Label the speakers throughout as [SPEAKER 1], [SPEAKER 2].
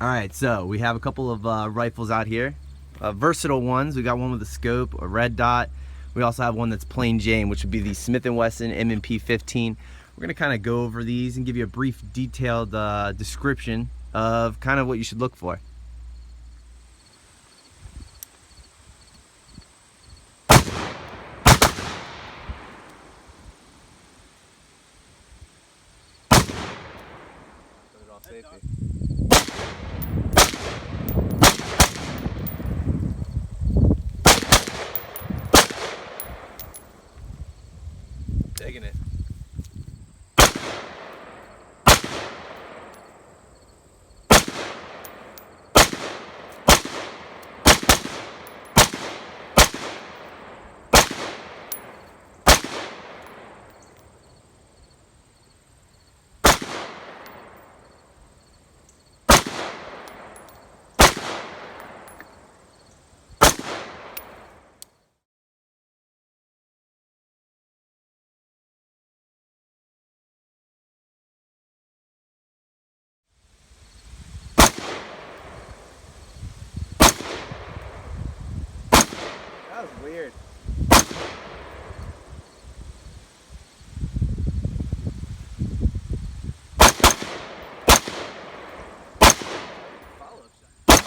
[SPEAKER 1] All right, so we have a couple of rifles out here, versatile ones. We got one with a scope, a red dot. We also have one that's plain Jane, which would be the Smith & Wesson M&P 15. We're gonna kind of go over these and give you a brief, detailed description of kind of what you should look for. Put it off safety. Taking it. That was weird. Follow-up shot.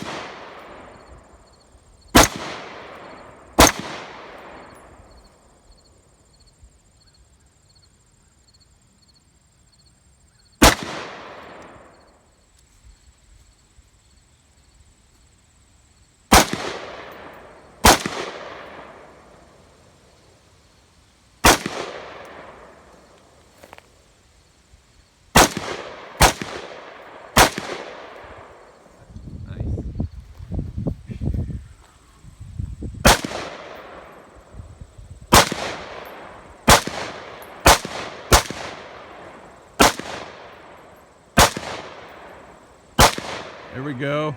[SPEAKER 2] There we go.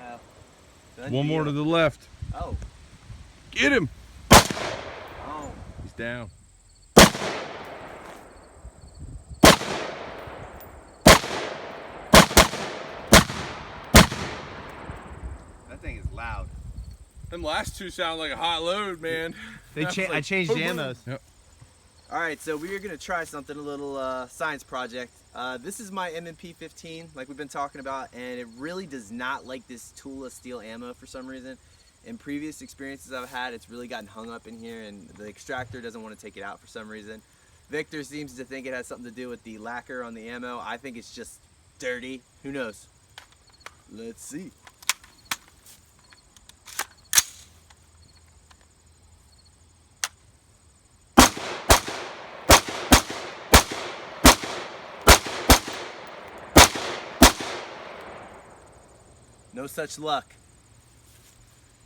[SPEAKER 2] One more to the left.
[SPEAKER 1] Oh.
[SPEAKER 2] Get him.
[SPEAKER 1] Oh.
[SPEAKER 2] He's down.
[SPEAKER 1] That thing is loud.
[SPEAKER 2] Them last two sound like a hot load, man.
[SPEAKER 1] I changed the ammos.
[SPEAKER 2] Yep.
[SPEAKER 1] All right, so we are gonna try something, a little science project. This is my M&P 15, like we've been talking about, and it really does not like this toolless steel ammo for some reason. In previous experiences I've had, it's really gotten hung up in here, and the extractor doesn't want to take it out for some reason. Victor seems to think it has something to do with the lacquer on the ammo. I think it's just dirty. Who knows? Let's see. No such luck.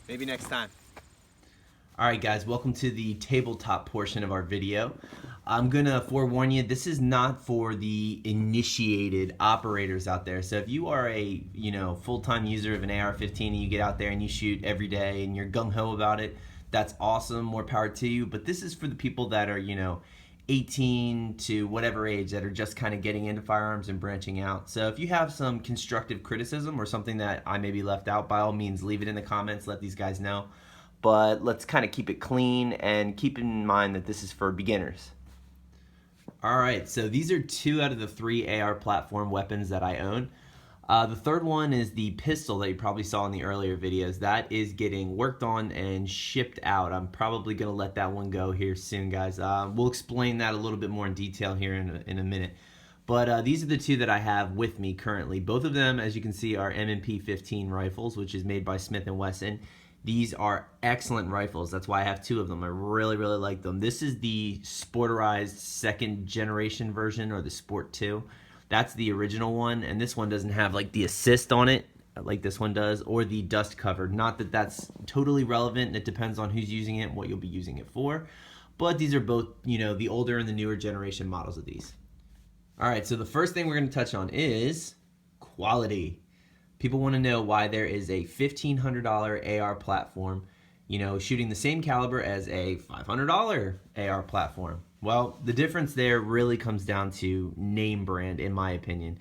[SPEAKER 1] Maybe next time. Alright guys, welcome to the tabletop portion of our video. I'm gonna forewarn you, this is not for the initiated operators out there. So if you are a full-time user of an AR-15 and you get out there and you shoot every day and you're gung-ho about it, that's awesome, more power to you. But this is for the people that are 18 to whatever age, that are just kind of getting into firearms and branching out. So if you have some constructive criticism or something that I maybe left out, by all means leave it in the comments, let these guys know. But let's kind of keep it clean and keep in mind that this is for beginners. Alright, so these are 2 out of the 3 AR platform weapons that I own. The third one is the pistol that you probably saw in the earlier videos. That is getting worked on and shipped out. I'm probably going to let that one go here soon, guys. We'll explain that a little bit more in detail here in a minute. But these are the 2 that I have with me currently. Both of them, as you can see, are M&P 15 rifles, which is made by Smith & Wesson. These are excellent rifles. That's why I have 2 of them. I really, really like them. This is the sporterized 2nd generation version, or the Sport 2. That's the original one, and this one doesn't have like the assist on it like this one does, or the dust cover. Not that that's totally relevant, and it depends on who's using it and what you'll be using it for. But these are both, the older and the newer generation models of these. All right, so the first thing we're going to touch on is quality. People want to know why there is a $1,500 AR platform, shooting the same caliber as a $500 AR platform. Well, the difference there really comes down to name brand, in my opinion.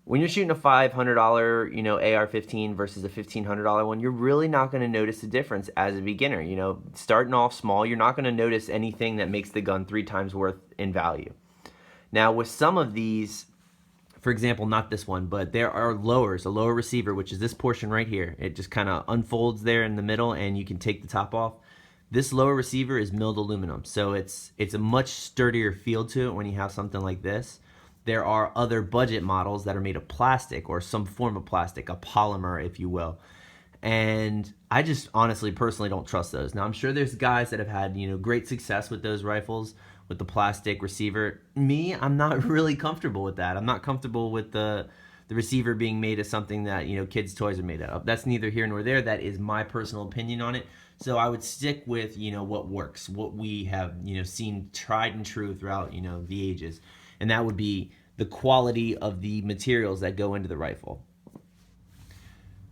[SPEAKER 1] When you're shooting a $500, you know, AR-15 versus a $1,500 one, you're really not going to notice the difference as a beginner. You know, starting off small, you're not going to notice anything that makes the gun 3 times worth in value. Now, with some of these, for example, not this one, but there are lowers, a lower receiver, which is this portion right here. It just kind of unfolds there in the middle and you can take the top off. This lower receiver is milled aluminum, so it's a much sturdier feel to it when you have something like this. There are other budget models that are made of plastic or some form of plastic, a polymer, if you will. And I just honestly, personally don't trust those. Now, I'm sure there's guys that have had, you know, great success with those rifles, with the plastic receiver. Me, I'm not really comfortable with that. I'm not comfortable with the receiver being made of something that, you know, kids' toys are made of. That's neither here nor there. That is my personal opinion on it. So I would stick with, you know, what works, what we have, you know, seen tried and true throughout, you know, the ages. And that would be the quality of the materials that go into the rifle.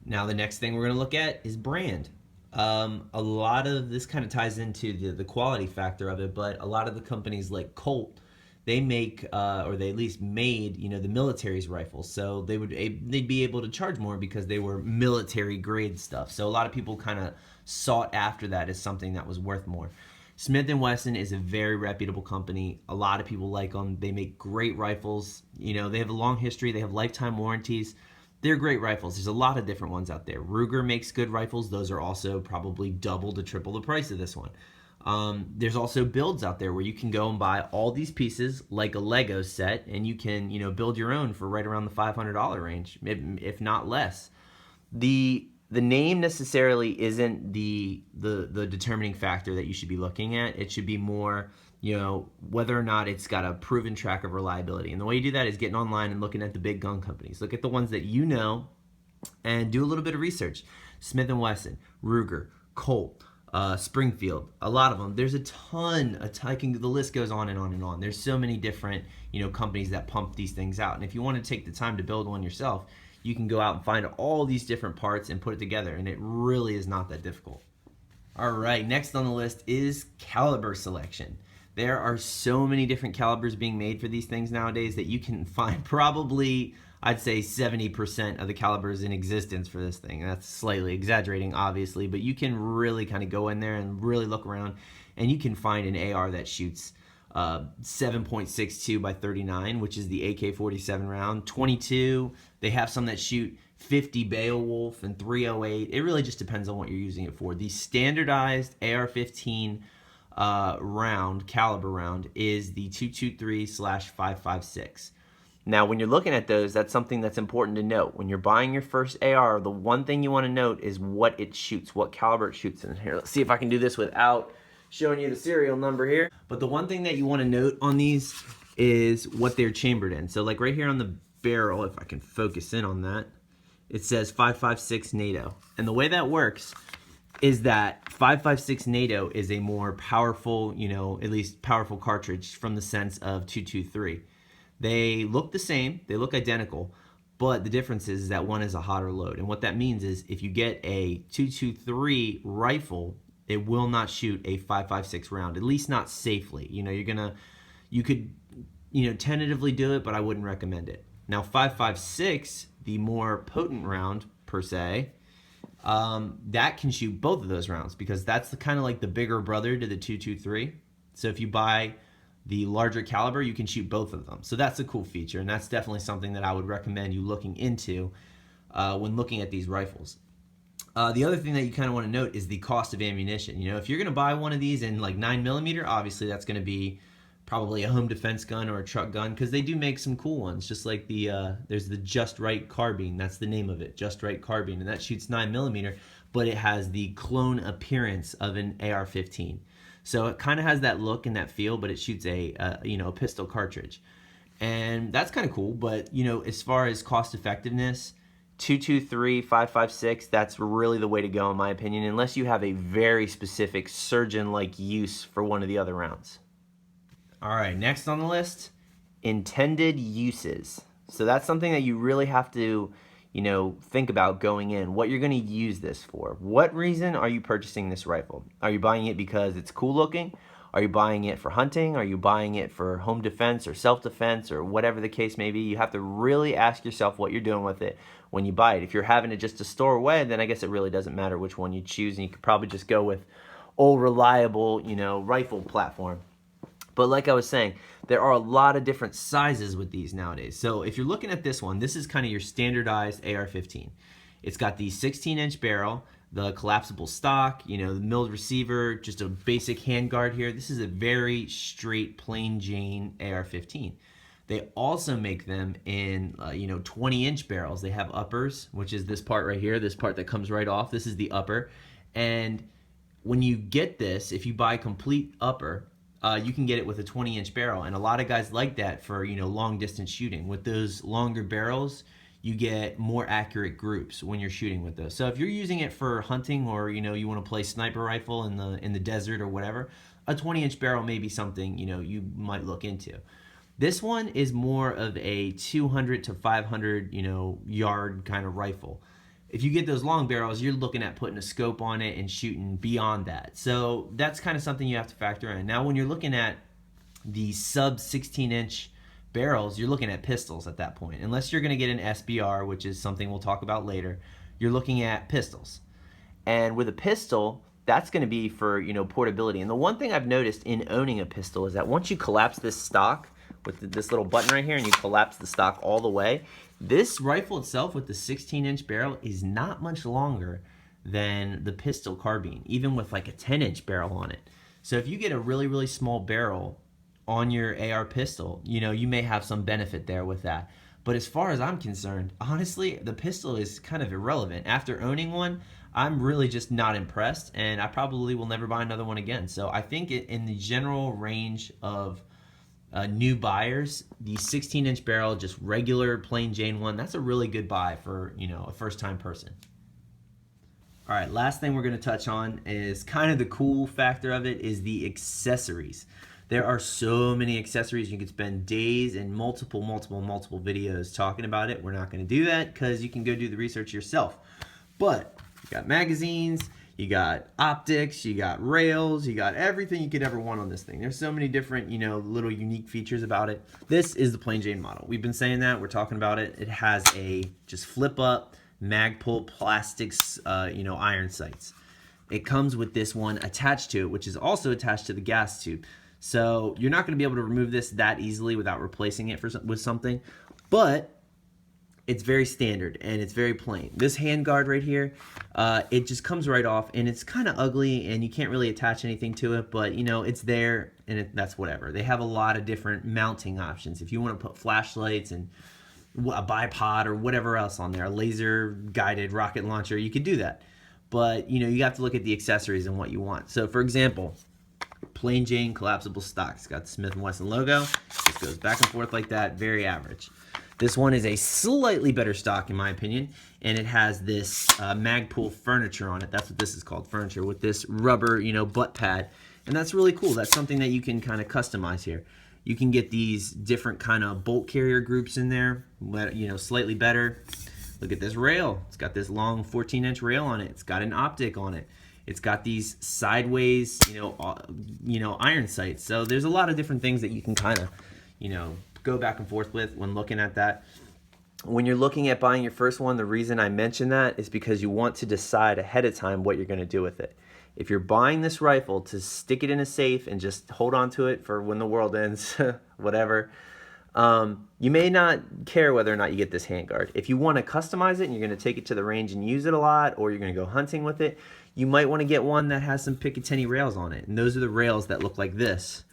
[SPEAKER 1] Now, the next thing we're going to look at is brand. A lot of this kind of ties into the quality factor of it, but a lot of the companies like COLT, they make, or they at least made, you know, the military's rifles. So they'd be able to charge more because they were military grade stuff. So a lot of people kind of sought after that as something that was worth more. Smith & Wesson is a very reputable company. A lot of people like them. They make great rifles. You know, they have a long history. They have lifetime warranties. They're great rifles. There's a lot of different ones out there. Ruger makes good rifles. Those are also probably double to triple the price of this one. There's also builds out there where you can go and buy all these pieces like a Lego set, and you can, you know, build your own for right around the $500 range, if not less. The name necessarily isn't the determining factor that you should be looking at. It should be more, you know, whether or not it's got a proven track of reliability. And the way you do that is getting online and looking at the big gun companies. Look at the ones that you know and do a little bit of research. Smith & Wesson, Ruger, Colt, Springfield, a lot of them. There's a ton, the list goes on and on and on. There's so many different, you know, companies that pump these things out. And if you want to take the time to build one yourself, you can go out and find all these different parts and put it together, and it really is not that difficult. All right, next on the list is caliber selection. There are so many different calibers being made for these things nowadays that you can find probably, I'd say 70% of the calibers in existence for this thing. That's slightly exaggerating, obviously, but you can really kind of go in there and really look around, and you can find an AR that shoots 7.62 by 39, which is the AK-47 round. 22, they have some that shoot 50 Beowulf and 308. It really just depends on what you're using it for. The standardized AR-15 caliber round is the 223/556. Now, when you're looking at those, that's something that's important to note. When you're buying your first AR, the one thing you want to note is what it shoots, what caliber it shoots in. Here, let's see if I can do this without showing you the serial number here. But the one thing that you want to note on these is what they're chambered in. So like right here on the barrel, if I can focus in on that, it says 5.56 NATO. And the way that works is that 5.56 NATO is a more powerful, you know, at least powerful cartridge from the sense of 223. They look the same, they look identical, but the difference is that one is a hotter load. And what that means is if you get a 223 rifle, it will not shoot a 5.56 round, at least not safely. You know, you could, you know, tentatively do it, but I wouldn't recommend it. Now 5.56, the more potent round per se, that can shoot both of those rounds because that's the kind of like the bigger brother to the 223. So if you buy the larger caliber, you can shoot both of them. So that's a cool feature, and that's definitely something that I would recommend you looking into when looking at these rifles. The other thing that you kind of want to note is the cost of ammunition. You know, if you're going to buy one of these in like 9mm, obviously that's going to be probably a home defense gun or a truck gun, because they do make some cool ones, just like there's the Just Right carbine. That's the name of it, Just Right carbine, and that shoots 9mm, but it has the clone appearance of an AR-15. So it kind of has that look and that feel, but it shoots a pistol cartridge, and that's kind of cool. But you know, as far as cost effectiveness, 223, 5.56, that's really the way to go in my opinion, unless you have a very specific surgeon-like use for one of the other rounds. All right, next on the list, intended uses. So that's something that you really have to, you know, think about going in, what you're going to use this for. What reason are you purchasing this rifle? Are you buying it because it's cool looking? Are you buying it for hunting? Are you buying it for home defense or self-defense or whatever the case may be? You have to really ask yourself what you're doing with it when you buy it. If you're having it just to store away, then I guess it really doesn't matter which one you choose, and you could probably just go with old reliable, rifle platform. But like I was saying, there are a lot of different sizes with these nowadays. So if you're looking at this one, this is kind of your standardized AR-15. It's got the 16-inch barrel, the collapsible stock, the milled receiver, just a basic handguard here. This is a very straight, plain Jane AR-15. They also make them in, 20-inch barrels. They have uppers, which is this part right here, this part that comes right off. This is the upper. And when you get this, if you buy complete upper, you can get it with a 20-inch barrel, and a lot of guys like that for long distance shooting. With those longer barrels, you get more accurate groups when you're shooting with those. So if you're using it for hunting, or you want to play sniper rifle in the desert or whatever, a 20-inch barrel may be something you might look into. This one is more of a 200 to 500 yard kind of rifle. If you get those long barrels, you're looking at putting a scope on it and shooting beyond that. So that's kind of something you have to factor in. Now, when you're looking at the sub 16-inch barrels, you're looking at pistols at that point. Unless you're going to get an SBR, which is something we'll talk about later, you're looking at pistols. And with a pistol, that's going to be for portability. And the one thing I've noticed in owning a pistol is that once you collapse this stock with this little button right here, and you collapse the stock all the way, this rifle itself with the 16-inch barrel is not much longer than the pistol carbine, even with like a 10-inch barrel on it. So if you get a really, really small barrel on your AR pistol, you may have some benefit there with that. But as far as I'm concerned, honestly, the pistol is kind of irrelevant. After owning one, I'm really just not impressed, and I probably will never buy another one again. So I think in the general range of new buyers, the 16-inch barrel, just regular plain Jane one, that's a really good buy for a first-time person. All right, last thing we're going to touch on is kind of the cool factor of it is the accessories. There are so many accessories. You could spend days and multiple videos talking about it. We're not going to do that because you can go do the research yourself. But you got magazines, you got optics, you got rails, you got everything you could ever want on this thing. There's so many different, little unique features about it. This is the plain Jane model. We've been saying that. We're talking about it. It has a just flip up Magpul plastics, iron sights. It comes with this one attached to it, which is also attached to the gas tube. So you're not going to be able to remove this that easily without replacing it with something. But it's very standard and it's very plain. This handguard right here, it just comes right off, and it's kind of ugly and you can't really attach anything to it, but it's there, and that's whatever. They have a lot of different mounting options. If you want to put flashlights and a bipod or whatever else on there, a laser guided rocket launcher, you could do that. But you have to look at the accessories and what you want. So for example, plain Jane collapsible stock. It's got the Smith & Wesson logo. Just goes back and forth like that, very average. This one is a slightly better stock in my opinion, and it has this Magpul furniture on it. That's what this is called, furniture, with this rubber, butt pad. And that's really cool. That's something that you can kind of customize here. You can get these different kind of bolt carrier groups in there, slightly better. Look at this rail. It's got this long 14-inch rail on it. It's got an optic on it. It's got these sideways, iron sights. So there's a lot of different things that you can kind of, go back and forth with when looking at that. When you're looking at buying your first one, the reason I mention that is because you want to decide ahead of time what you're going to do with it. If you're buying this rifle to stick it in a safe and just hold on to it for when the world ends, whatever, you may not care whether or not you get this handguard. If you want to customize it and you're going to take it to the range and use it a lot, or you're going to go hunting with it, you might want to get one that has some Picatinny rails on it. And those are the rails that look like this,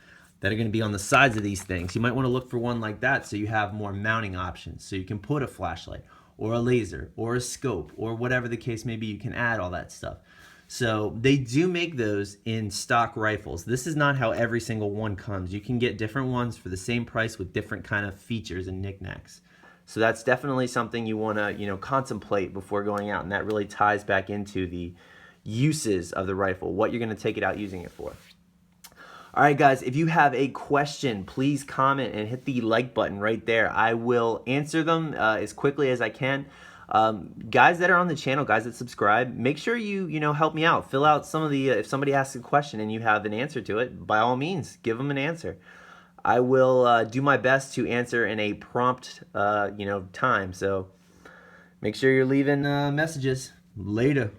[SPEAKER 1] that are going to be on the sides of these things. You might want to look for one like that so you have more mounting options. So you can put a flashlight or a laser or a scope or whatever the case may be. You can add all that stuff. So they do make those in stock rifles. This is not how every single one comes. You can get different ones for the same price with different kind of features and knickknacks. So that's definitely something you want to, contemplate before going out, and that really ties back into the uses of the rifle, what you're going to take it out using it for. All right, guys, if you have a question, please comment and hit the like button right there. I will answer them as quickly as I can. Guys that are on the channel, guys that subscribe, make sure you help me out. Fill out some of the if somebody asks a question and you have an answer to it, by all means, give them an answer. I will do my best to answer in a prompt time. So make sure you're leaving messages.
[SPEAKER 2] Later.